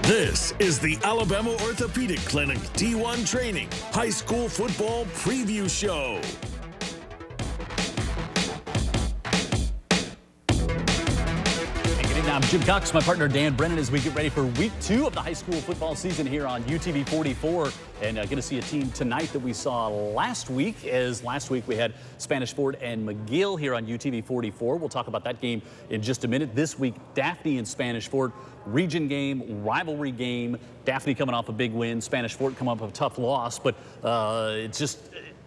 This is the Alabama Orthopedic Clinic D1 Training High School Football Preview Show. I'm Jim Cox, my partner Dan Brennan, as we get ready for week 2 of the high school football season here on UTV 44. And going to see a team tonight that we saw last week, as last week we had Spanish Fort and McGill here on UTV 44. We'll talk about that game in just a minute. This week, Daphne and Spanish Fort, region game, rivalry game. Daphne coming off a big win, Spanish Fort coming off a tough loss, but it's just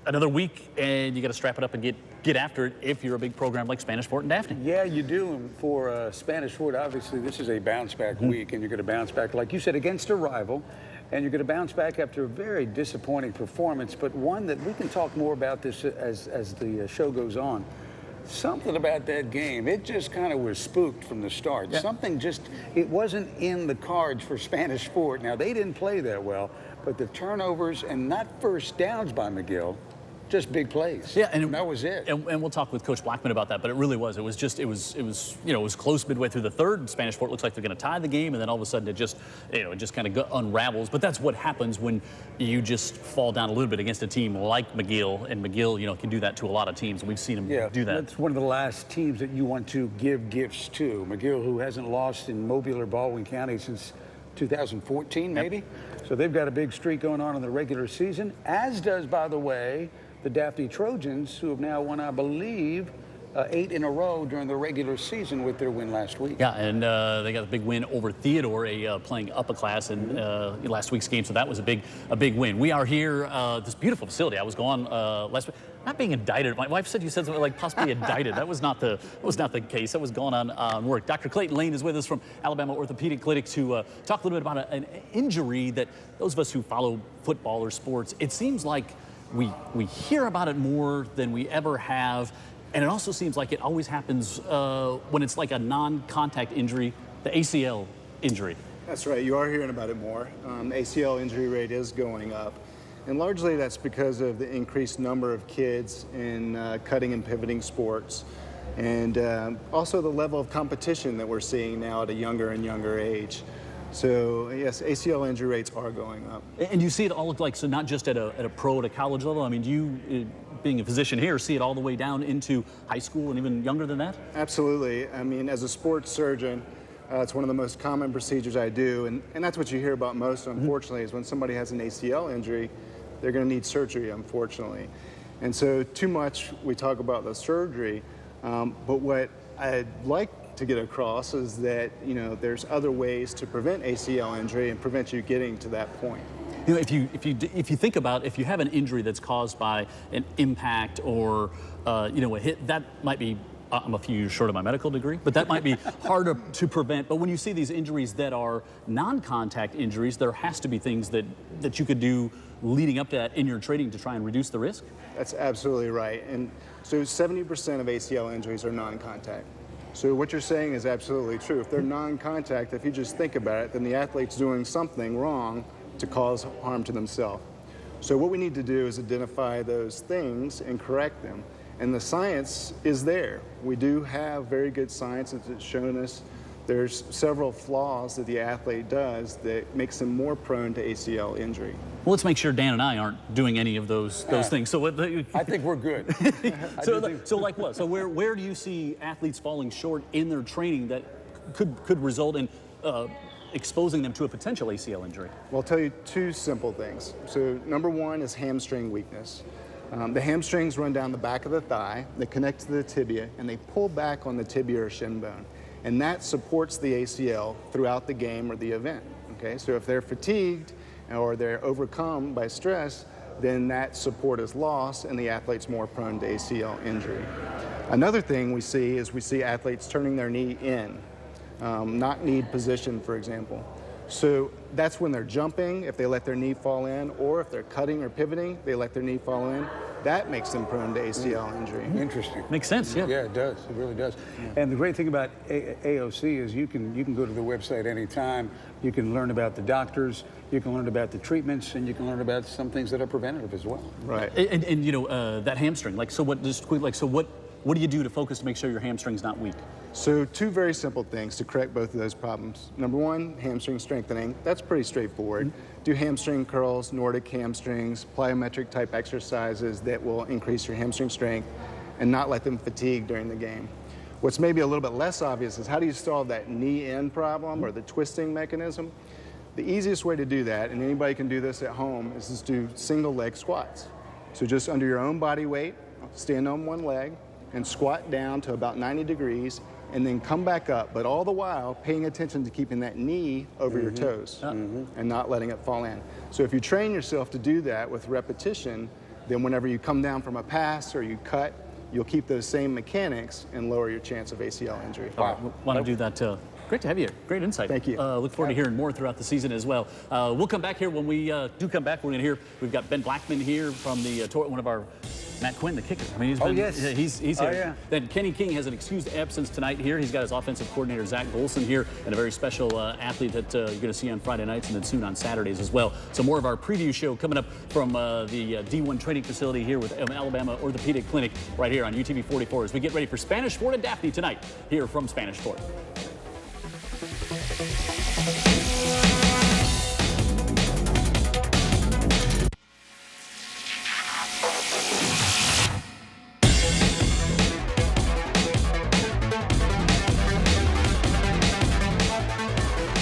another week, and you got to strap it up and get after it if you're a big program like Spanish Fort and Daphne. Yeah, you do. And for Spanish Fort, obviously, this is a bounce-back week, and you're going to bounce back, like you said, against a rival, and you're going to bounce back after a very disappointing performance, but one that we can talk more about this as the show goes on. Something about that game, it just kind of was spooked from the start. Yeah. Something just, it wasn't in the cards for Spanish Fort. Now, they didn't play that well, but the turnovers and not first downs by McGill, just big plays. Yeah, and that was it. And we'll talk with Coach Blackman about that, but it really was. It was close midway through the third, and Spanish Fort looks like they're going to tie the game, and then all of a sudden it just kind of unravels. But that's what happens when you just fall down a little bit against a team like McGill, and McGill, can do that to a lot of teams, and we've seen them do that. That's one of the last teams that you want to give gifts to. McGill, who hasn't lost in Mobile or Baldwin County since 2014, maybe. Yep. So they've got a big streak going on in the regular season, as does, by the way, the Daphne Trojans, who have now won, I believe, 8 in a row during the regular season with their win last week. Yeah, and they got a big win over Theodore, playing upper class in last week's game. So that was a big win. We are here, this beautiful facility. I was gone last week. Not being indicted. My wife said you said something like possibly indicted. That was not the case. That was going on work. Dr. Clayton Lane is with us from Alabama Orthopedic Clinic to talk a little bit about an injury that those of us who follow football or sports, it seems like we hear about it more than we ever have, and it also seems like it always happens when it's like a non-contact injury, the ACL injury. That's right. You are hearing about it more. The ACL injury rate is going up, and largely that's because of the increased number of kids in cutting and pivoting sports, and also the level of competition that we're seeing now at a younger and younger age. So, yes, ACL injury rates are going up. And you see it all look like, so not just at a pro, at a college level? I mean, do you, being a physician here, see it all the way down into high school and even younger than that? Absolutely. I mean, as a sports surgeon, it's one of the most common procedures I do, and that's what you hear about most, unfortunately, is when somebody has an ACL injury, they're going to need surgery, unfortunately. And so too much we talk about the surgery, but what I'd like to get across is that there's other ways to prevent ACL injury and prevent you getting to that point. If you think about, if you have an injury that's caused by an impact or a hit, that might be, I'm a few years short of my medical degree, but that might be harder to prevent. But when you see these injuries that are non-contact injuries, there has to be things that you could do leading up to that in your training to try and reduce the risk? That's absolutely right. And so 70% of ACL injuries are non-contact. So what you're saying is absolutely true. If they're non-contact, if you just think about it, then the athlete's doing something wrong to cause harm to themselves. So what we need to do is identify those things and correct them. And the science is there. We do have very good science that's shown us there's several flaws that the athlete does that makes them more prone to ACL injury. Well, let's make sure Dan and I aren't doing any of those things. So I think we're good. So like what? So where do you see athletes falling short in their training that could result in exposing them to a potential ACL injury? Well, I'll tell you 2 simple things. So number 1 is hamstring weakness. The hamstrings run down the back of the thigh, they connect to the tibia, and they pull back on the tibia or shin bone. And that supports the ACL throughout the game or the event, okay? So if they're fatigued or they're overcome by stress, then that support is lost and the athlete's more prone to ACL injury. Another thing we see athletes turning their knee in, not knee position, for example. So that's when they're jumping, if they let their knee fall in, or if they're cutting or pivoting, they let their knee fall in. That makes them prone to ACL injury. Interesting. Makes sense, yeah. Yeah, it does. It really does. Yeah. And the great thing about AOC is you can go to the website anytime. You can learn about the doctors, you can learn about the treatments, and you can learn about some things that are preventative as well. Right. And that hamstring, like, so what, just quick, like, so what what do you do to focus to make sure your hamstring's not weak? So 2 very simple things to correct both of those problems. Number 1, hamstring strengthening. That's pretty straightforward. Do hamstring curls, Nordic hamstrings, plyometric type exercises that will increase your hamstring strength and not let them fatigue during the game. What's maybe a little bit less obvious is how do you solve that knee in problem or the twisting mechanism? The easiest way to do that, and anybody can do this at home, is just do single leg squats. So just under your own body weight, stand on one leg and squat down to about 90 degrees and then come back up, but all the while paying attention to keeping that knee over your toes and not letting it fall in. So if you train yourself to do that with repetition, then whenever you come down from a pass or you cut, you'll keep those same mechanics and lower your chance of ACL injury. Wow. Want to do that Great to have you here. Great insight. Thank you. Look forward to hearing more throughout the season as well. We'll come back here. When we do come back, we're going to hear, we've got Ben Blackman here from the one of our, Matt Quinn, the kicker. I mean, he's been, he's here. Yeah. Then Kenny King has an excused absence tonight here. He's got his offensive coordinator, Zach Golson, here, and a very special athlete that you're going to see on Friday nights and then soon on Saturdays as well. So more of our preview show coming up from the D1 training facility here with Alabama Orthopedic Clinic right here on UTV 44 as we get ready for Spanish Fort and Daphne tonight here from Spanish Fort.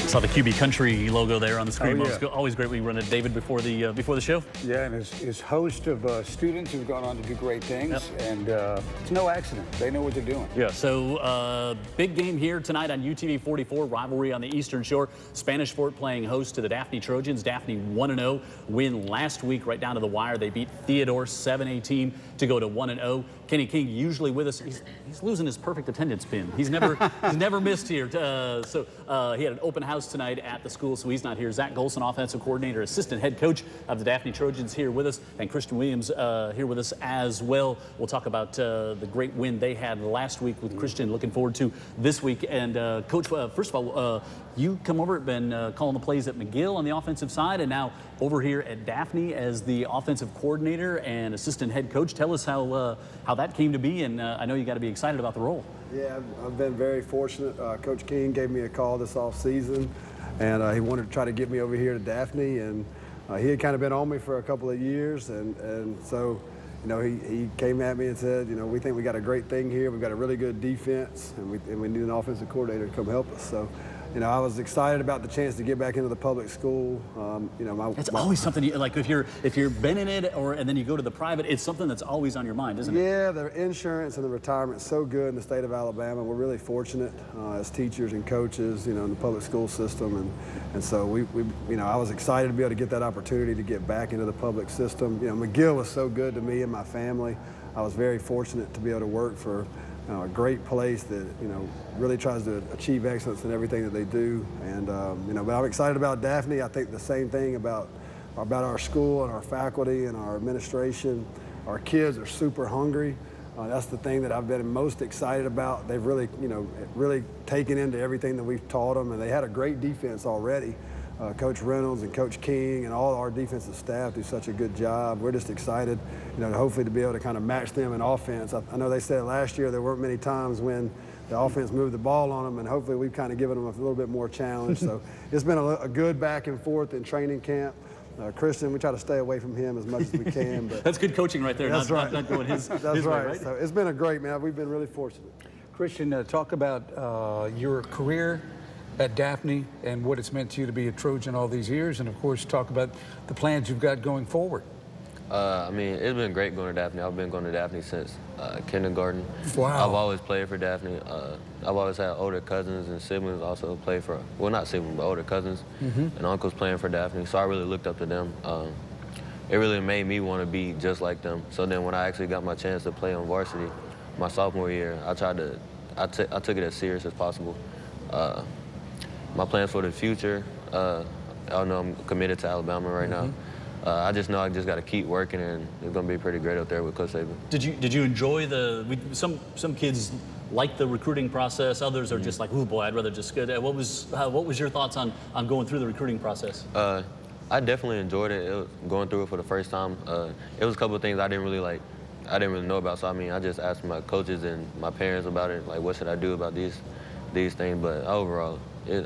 Saw the QB Country logo there on the screen. Oh, yeah. Always great when we run it, David, before the show. Yeah, and his host of students who've gone on to do great things, and it's no accident. They know what they're doing. Yeah, so big game here tonight on UTV 44, rivalry on the Eastern Shore. Spanish Fort playing host to the Daphne Trojans. Daphne 1-0, win last week right down to the wire. They beat Theodore 7-18 to go to 1-0. Kenny King usually with us. He's losing his perfect attendance pin. He's never missed here. So he had an open house tonight at the school, so he's not here. Zach Golson, offensive coordinator, assistant head coach of the Daphne Trojans, here with us, and Christian Williams here with us as well. We'll talk about the great win they had last week with Christian. Looking forward to this week. And Coach, first of all, you come over, been calling the plays at McGill on the offensive side, and now over here at Daphne as the offensive coordinator and assistant head coach. Tell us how that came to be, and I know you got to be excited about the role. Yeah, I've been very fortunate. Coach King gave me a call this off season, and he wanted to try to get me over here to Daphne, and he had kind of been on me for a couple of years, and so, you know, he came at me and said, you know, we think we got a great thing here. We've got a really good defense, and we need an offensive coordinator to come help us. So, you know, I was excited about the chance to get back into the public school. You know, it's always something like if you're been in it and then you go to the private, it's something that's always on your mind, isn't it? Yeah, the insurance and the retirement is so good in the state of Alabama. We're really fortunate as teachers and coaches, you know, in the public school system, and so we you know, I was excited to be able to get that opportunity to get back into the public system. You know, McGill was so good to me and my family. I was very fortunate to be able to work for a great place that, you know, really tries to achieve excellence in everything that they do. And, you know, but I'm excited about Daphne. I think the same thing about our school and our faculty and our administration. Our kids are super hungry. That's the thing that I've been most excited about. They've really, you know, really taken into everything that we've taught them, and they had a great defense already. Coach Reynolds and Coach King and all our defensive staff do such a good job. We're just excited, you know, hopefully to be able to kind of match them in offense. I know they said last year there weren't many times when the offense moved the ball on them, and hopefully we've kind of given them a little bit more challenge. So it's been a good back and forth in training camp. Christian, we try to stay away from him as much as we can. But that's good coaching right there. That's right. Not going his That's his right. way, right? So it's been a great, man. We've been really fortunate. Christian, talk about your career at Daphne and what it's meant to you to be a Trojan all these years, and of course talk about the plans you've got going forward. I mean, it's been great going to Daphne. I've been going to Daphne since kindergarten. Wow. I've always played for Daphne. I've always had older cousins and siblings also play for, well, not siblings, but older cousins and uncles playing for Daphne, so I really looked up to them. It really made me want to be just like them. So then when I actually got my chance to play on varsity my sophomore year, I took it as serious as possible. My plans for the future, I know I'm committed to Alabama right now. I just know I just got to keep working, and it's going to be pretty great up there with Coach Saban. Did you enjoy some kids like the recruiting process? Others are just like, oh boy, I'd rather just go. What was your thoughts on going through the recruiting process? I definitely enjoyed it. Going through it for the first time. It was a couple of things I didn't really like. I didn't really know about. So I mean, I just asked my coaches and my parents about it, like what should I do about these things. But overall,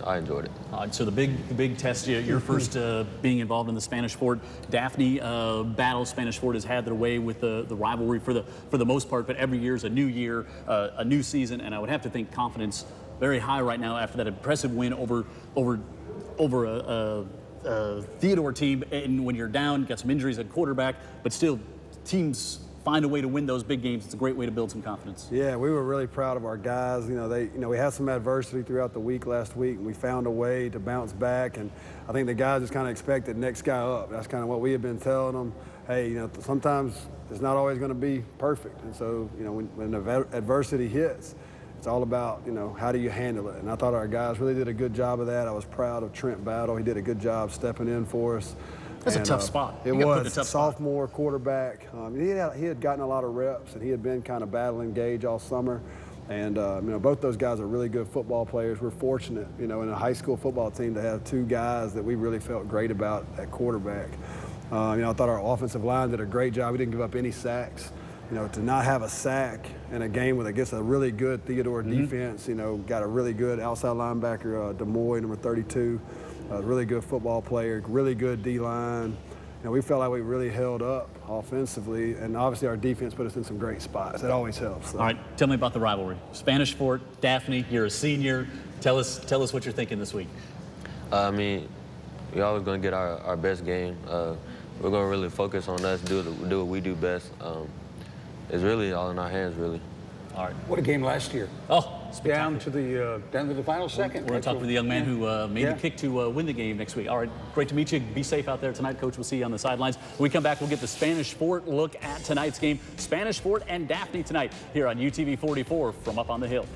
I enjoyed it. So the big test, your first being involved in the Spanish Fort Daphne battle. Spanish Fort has had their way with the rivalry for the most part, but every year is a new year, a new season, and I would have to think confidence very high right now after that impressive win over a Theodore team. And when you're down, got some injuries at quarterback, but still teams find a way to win those big games. It's a great way to build some confidence. Yeah, we were really proud of our guys. We had some adversity throughout the week last week, and we found a way to bounce back. And I think the guys just kind of expected next guy up. That's kind of what we have been telling them. Hey, sometimes it's not always going to be perfect. And so, when adversity hits, it's all about, how do you handle it? And I thought our guys really did a good job of that. I was proud of Trent Battle. He did a good job stepping in for us. That's a tough spot. It was a sophomore quarterback. He had gotten a lot of reps, and he had been kind of battling Gage all summer. And both those guys are really good football players. We're fortunate, in a high school football team to have two guys that we really felt great about at quarterback. I thought our offensive line did a great job. We didn't give up any sacks. To not have a sack in a game with, I guess, a really good Theodore defense. Got a really good outside linebacker, DeMoy, number 32. A really good football player, really good D-line. We felt like we really held up offensively, and obviously our defense put us in some great spots. That always helps. So. All right, tell me about the rivalry. Spanish Fort, Daphne, you're a senior. Tell us what you're thinking this week. I mean, we're always going to get our best game. We're going to really focus on us, do what we do best. It's really all in our hands, really. All right. What a game last year. Oh, down to the final second. We're going to talk to the young man who made the kick to win the game next week. All right, great to meet you. Be safe out there tonight, Coach. We'll see you on the sidelines. When we come back, we'll get the Spanish Fort look at tonight's game. Spanish Fort and Daphne tonight here on UTV 44 from up on the hill.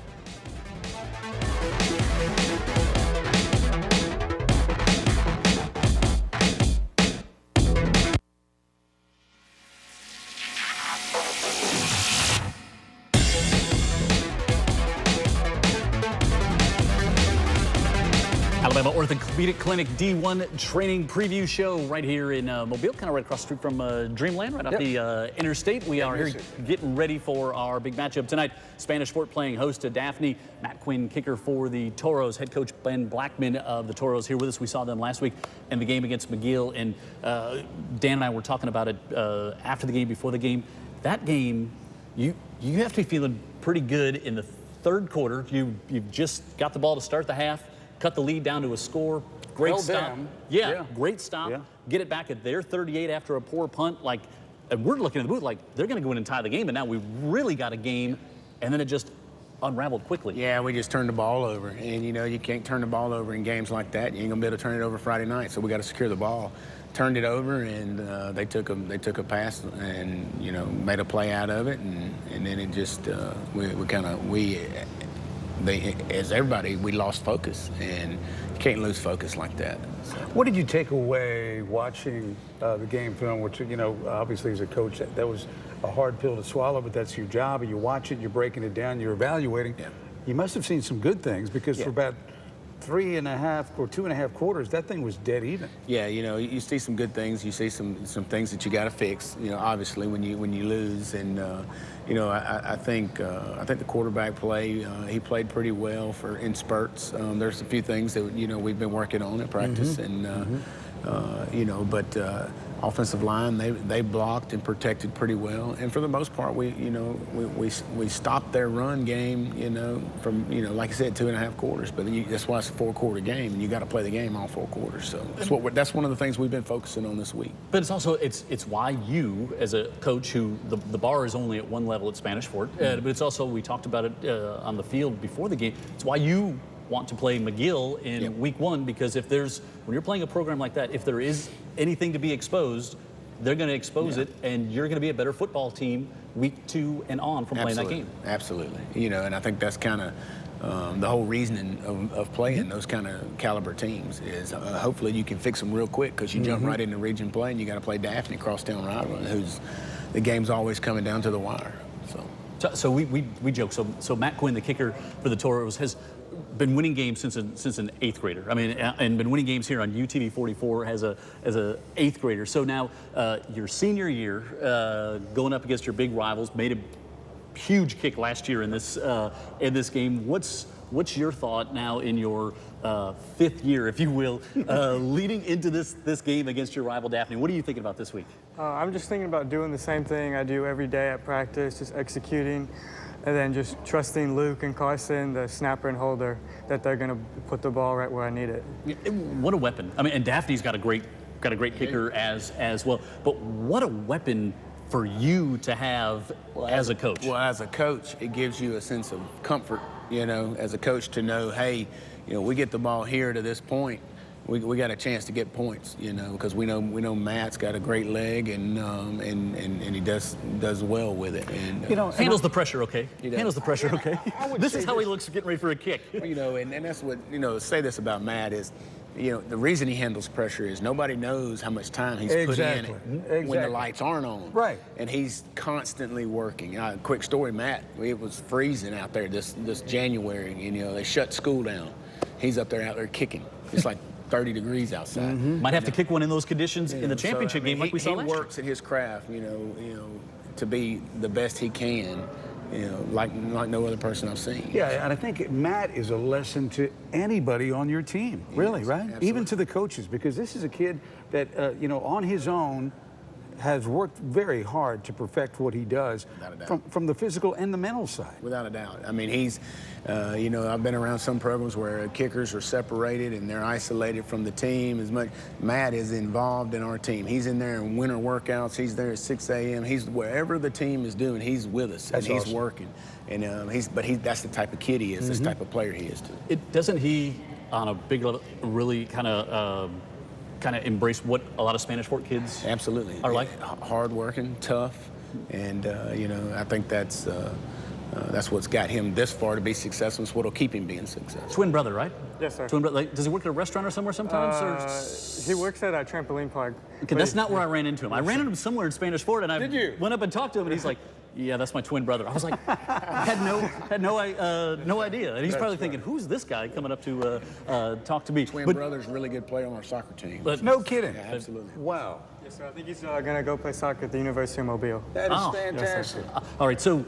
Alabama Orthopedic Clinic D1 training preview show right here in Mobile, kind of right across the street from Dreamland, right off the interstate. We are here getting ready for our big matchup tonight. Spanish Fort playing host to Daphne. Matt Quinn, kicker for the Toros. Head coach Ben Blackman of the Toros here with us. We saw them last week in the game against McGill, and Dan and I were talking about it after the game, before the game. That game, you have to be feeling pretty good in the third quarter. You've just got the ball to start the half. Cut the lead down to a score. Great stop. Yeah, great stop. Yeah. Get it back at their 38 after a poor punt. And we're looking at the booth like they're going to go in and tie the game, and now we really got a game, and then it just unraveled quickly. Yeah, we just turned the ball over, and you can't turn the ball over in games like that. You ain't gonna be able to turn it over Friday night, so we got to secure the ball. Turned it over, and they took a pass and made a play out of it, and then it just as everybody, we lost focus, and you can't lose focus like that. So. What did you take away watching the game film, which, obviously as a coach, that was a hard pill to swallow, but that's your job, and you watch it, you're breaking it down, you're evaluating. Yeah. You must have seen some good things, because for about 3.5 or 2.5 quarters, that thing was dead even. Yeah, you see some good things. You see some things that you got to fix. Obviously when you lose, and I think the quarterback play, he played pretty well in spurts. There's a few things that we've been working on in practice, but offensive line, they blocked and protected pretty well, and for the most part, we stopped their run game, from like I said, 2.5 quarters. But that's why it's a 4-quarter game, and you got to play the game all 4 quarters. So that's one of the things we've been focusing on this week. But it's also it's why you, as a coach, who the bar is only at one level at Spanish Fort, but it's also, we talked about it on the field before the game. It's why you want to play McGill in week 1, because when you're playing a program like that, if there is anything to be exposed, they're going to expose it, and you're going to be a better football team week 2 and on from playing that game. Absolutely. And I think that's kind of the whole reasoning of playing those kind of caliber teams is hopefully you can fix them real quick, because you jump right into region play, and you got to play Daphne, crosstown rival, who's the game's always coming down to the wire. So we joke. So Matt Quinn, the kicker for the Toros, has been winning games since an 8th grader. I mean, and been winning games here on UTV 44 as a 8th grader. So now your senior year, going up against your big rivals, made a huge kick last year in this game. What's your thought now in your 5th year, if you will, leading into this game against your rival Daphne? What are you thinking about this week? I'm just thinking about doing the same thing I do every day at practice, just executing, and then just trusting Luke and Carson, the snapper and holder, that they're going to put the ball right where I need it. What a weapon! I mean, and Daphne's got a great kicker as well. But what a weapon for you to have as a coach. Well, as a coach, it gives you a sense of comfort, you know, as a coach to know, hey, you know, we get the ball here to this point, we got a chance to get points, you know, because we know Matt's got a great leg and he does well with it. And you know, handles the pressure okay. Handles the pressure okay. This is how he looks getting ready for a kick. You know, and that's what, you know, say this about Matt is, you know, the reason he handles pressure is nobody knows how much time he's put in it when the lights aren't on. Right. And he's constantly working. Quick story, Matt, it was freezing out there this January, and, you know, they shut school down. He's up there out there kicking. It's like 30 degrees outside. Might have to kick one in those conditions in the championship game like we saw last year. He works at his craft, you know, to be the best he can. You know, like no other person I've seen. Yeah, and I think Matt is a lesson to anybody on your team, really, right? Absolutely. Even to the coaches, because this is a kid that, you know, on his own has worked very hard to perfect what he does from the physical and the mental side. Without a doubt. I mean, he's, you know, I've been around some programs where kickers are separated and they're isolated from the team as much. Matt is involved in our team. He's in there in winter workouts. He's there at 6 a.m. He's wherever the team is doing, he's with us. That's and he's awesome. working. And that's the type of kid he is. That's the type of player he is too. Doesn't he, on a big level, really kind of embrace what a lot of Spanish Fort kids absolutely are like? Hard-working, tough, and you know, I think that's what's got him this far to be successful. It's what'll keep him being successful. Twin brother, right? Yes, sir. Twin brother. Like, does he work at a restaurant or somewhere sometimes? He works at a trampoline park. Okay, that's not where I ran into him. I ran into him somewhere in Spanish Fort, and I went up and talked to him, and he's like, "Yeah, that's my twin brother." I was like, had no idea. And he's probably thinking, "Who's this guy coming up to talk to me?" Twin brother's a really good player on our soccer team. But No kidding. Yeah, absolutely. Wow. Yes, sir. I think he's going to go play soccer at the University of Mobile. That is Oh. fantastic. all right, so.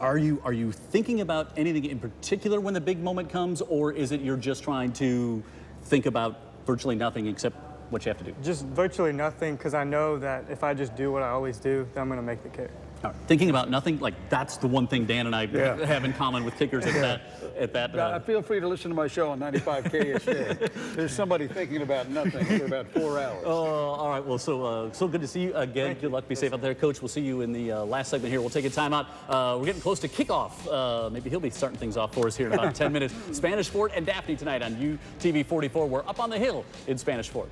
Are you thinking about anything in particular when the big moment comes, or is it you're just trying to think about virtually nothing except what you have to do? Just virtually nothing, because I know that if I just do what I always do, then I'm going to make the kick. All right. Thinking about nothing, like that's the one thing Dan and I have in common with kickers at that. Feel free to listen to my show on 95 KSJ. There's somebody thinking about nothing for about 4 hours. All right. Well, so good to see you again. Good luck. Be safe out there, Coach. We'll see you in the last segment here. We'll take a timeout. We're getting close to kickoff. Maybe he'll be starting things off for us here in about 10 minutes. Spanish Fort and Daphne tonight on UTV 44. We're up on the hill in Spanish Fort.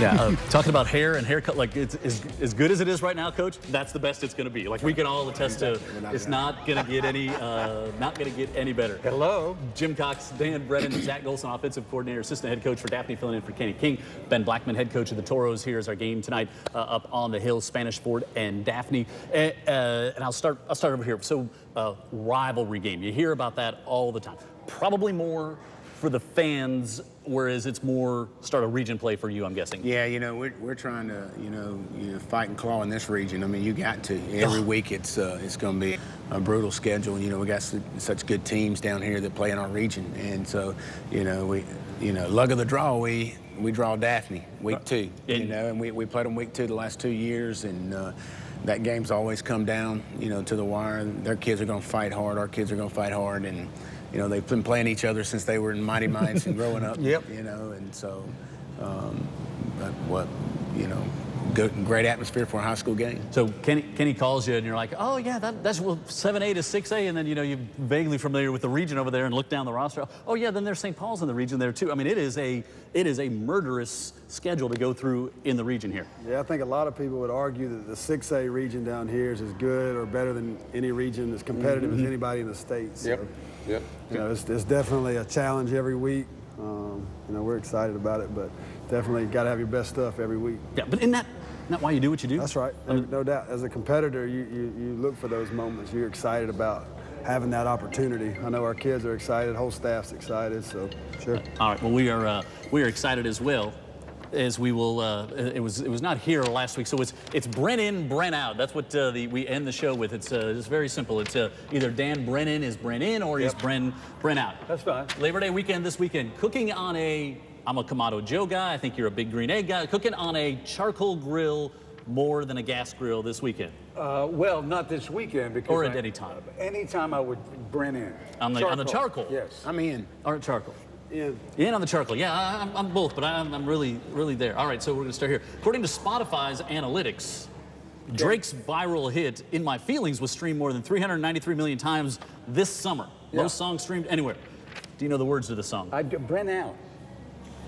Yeah, talking about hair and haircut, like it's as good as it is right now, Coach. That's the best it's going to be. Like we can all attest to, it's not going to get any better. Hello, Jim Cox, Dan Brennan, Zach Golson, offensive coordinator, assistant head coach for Daphne, filling in for Kenny King. Ben Blackman, head coach of the Toros. Here's our game tonight up on the hill, Spanish Fort and Daphne. And I'll start over here. So rivalry game, you hear about that all the time. Probably more for the fans, whereas it's more start a region play for you, I'm guessing. Yeah, you know, we're trying to, you know, fight and claw in this region. I mean, you got to. Every week it's going to be a brutal schedule. You know, we got such good teams down here that play in our region, and so, you know, luck of the draw, we draw Daphne week 2, you know, and we played them week 2 the last 2 years, and that game's always come down, you know, to the wire. Their kids are going to fight hard. Our kids are going to fight hard, and you know, they've been playing each other since they were in Mighty Mites and growing up. Yep. You know, and so, but what, you know, great atmosphere for a high school game. So Kenny calls you and you're like, oh yeah, that's well, 7A to 6A, and then you know you're vaguely familiar with the region over there and look down the roster. Oh yeah, then there's St. Paul's in the region there too. I mean, it is a murderous schedule to go through in the region here. Yeah, I think a lot of people would argue that the 6A region down here is as good or better than any region, as competitive as anybody in the state. So, Yep. You know, it's definitely a challenge every week. You know, we're excited about it, but definitely got to have your best stuff every week. Yeah, but isn't that why you do what you do? That's right. No doubt. As a competitor, you look for those moments. You're excited about having that opportunity. I know our kids are excited. Whole staff's excited. So sure. All right. Well, we are excited as well. As we will, it was not here last week, so it's Brent in, Brent out. That's what we end the show with. It's very simple. It's either Dan Brennan is Brent in or he's Brent out. That's fine. Labor Day weekend this weekend. Cooking on I'm a Kamado Joe guy. I think you're a big green egg guy. Cooking on a charcoal grill more than a gas grill this weekend. Well, not this weekend because or at any time. Anytime I would Brent in. On the charcoal. Yes. I'm in. Or charcoal. In on the charcoal. Yeah, I'm both, but I'm really there. All right, so we're going to start here. According to Spotify's analytics, Drake's viral hit "In My Feelings" was streamed more than 393 million times this summer. Yeah. Most songs streamed anywhere. Do you know the words to the song? Brent out.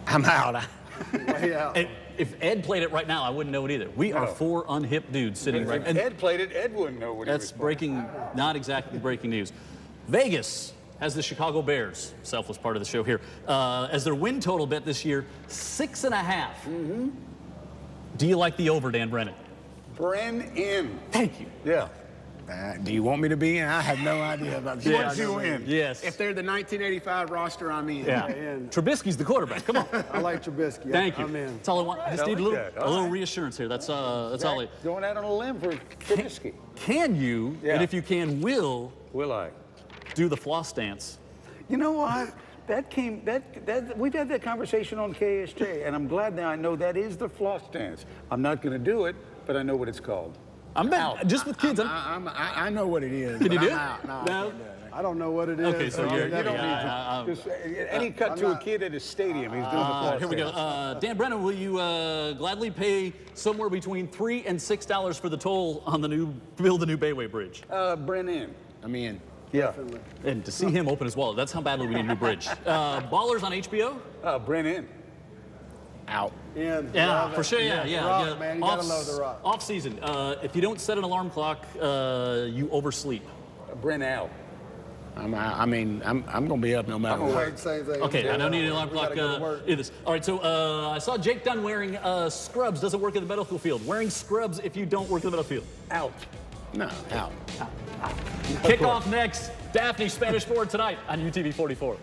I'm out. way out. If Ed played it right now, I wouldn't know it either. We are four unhip dudes sitting right. If Ed played it, Ed wouldn't know what it was. That's breaking, not exactly breaking news. Vegas has the Chicago Bears, selfless part of the show here, as their win total bet this year, 6.5. Do you like the over, Dan Brennan? Brent in. Thank you. Yeah. Do you want me to be in? I have no idea about that. Yes. You in. Yes. If they're the 1985 roster, I'm in. Yeah. Trubisky's the quarterback. Come on. I like Trubisky. Thank you. I'm in. That's all I want. I just need a little reassurance here. That's all. Going out on a limb for Trubisky. Can you? Yeah. And if you can, will I? do the floss dance? You know what? We've had that conversation on KSJ, and I'm glad now I know that is the floss dance. I'm not going to do it, but I know what it's called. I'm out. Just with kids. I know what it is. Can you do it? No. I don't know what it is. Okay, so you don't need to. Just any cut to a kid at a stadium, he's doing the floss here we go. dance. Dan Brennan, will you gladly pay somewhere between $3 and $6 for the toll on build the new Bayway Bridge? Brent in. I'm in. Yeah. And to see him open his wallet, that's how badly we need a new bridge. Ballers on HBO? Brent in. Out. In. Yeah, for sure. Yeah. Rock, man. You gotta love the Rock. Off season. If you don't set an alarm clock, you oversleep. Brent out. I'm going to be up no matter what. Same thing. Okay, I don't need an alarm We clock. gotta go to work. In this. All right, so I saw Jake Dunn wearing scrubs. Doesn't work in the medical field. Wearing scrubs if you don't work in the medical field. Out. No, out. Kickoff next. Daphne Spanish Forward tonight on UTV 44.